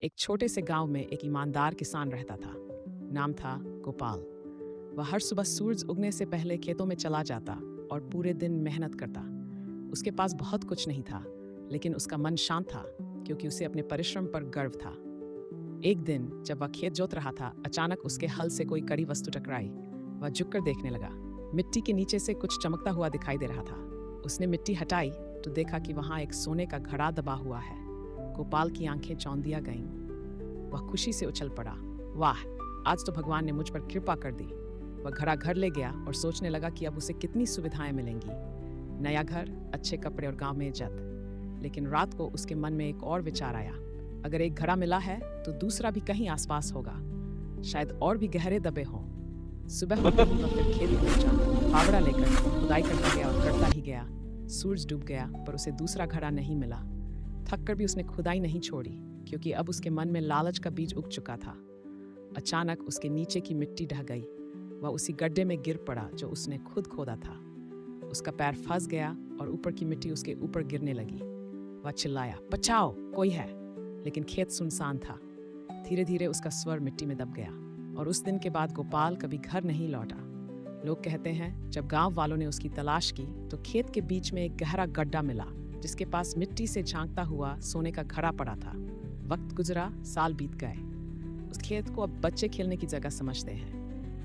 एक छोटे से गांव में एक ईमानदार किसान रहता था। नाम था गोपाल। वह हर सुबह सूरज उगने से पहले खेतों में चला जाता और पूरे दिन मेहनत करता। उसके पास बहुत कुछ नहीं था, लेकिन उसका मन शांत था क्योंकि उसे अपने परिश्रम पर गर्व था। एक दिन जब वह खेत जोत रहा था, अचानक उसके हल से कोई कड़ी वस्तु टकराई। वह झुककर देखने लगा। मिट्टी के नीचे से कुछ चमकता हुआ दिखाई दे रहा था। उसने मिट्टी हटाई तो देखा कि वहां एक सोने का घड़ा दबा हुआ है। गोपाल की आंखें चौंधिया गईं। वह खुशी से उछल पड़ा। वाह, आज तो भगवान ने मुझ पर कृपा कर दी। वह घड़ा घर ले गया और सोचने लगा कि अब उसे कितनी सुविधाएं मिलेंगी। नया घर, अच्छे कपड़े और गांव में इज्जत। लेकिन रात को उसके मन में एक और विचार आया। अगर एक घड़ा मिला है तो दूसरा भी कहीं आसपास होगा, शायद और भी गहरे दबे हों। सुबह होते ही वह फिर खेत पहुंचा। फावड़ा लेकर खुदाई करता गया और करता ही गया। सूरज डूब गया पर उसे दूसरा घड़ा नहीं मिला। थक कर भी उसने खुदाई नहीं छोड़ी, क्योंकि अब उसके मन में लालच का बीज उग चुका था। अचानक उसके नीचे की मिट्टी ढह गई। वह उसी गड्ढे में गिर पड़ा जो उसने खुद खोदा था। उसका पैर फंस गया और ऊपर की मिट्टी उसके ऊपर गिरने लगी। वह चिल्लाया, बचाओ, कोई है। लेकिन खेत सुनसान था। धीरे धीरे उसका स्वर मिट्टी में दब गया और उस दिन के बाद गोपाल कभी घर नहीं लौटा। लोग कहते हैं, जब गांव वालों ने उसकी तलाश की तो खेत के बीच में एक गहरा गड्ढा मिला, जिसके पास मिट्टी से झांकता हुआ सोने का घड़ा पड़ा था। वक्त गुजरा, साल बीत गए। उस खेत को अब बच्चे खेलने की जगह समझते हैं,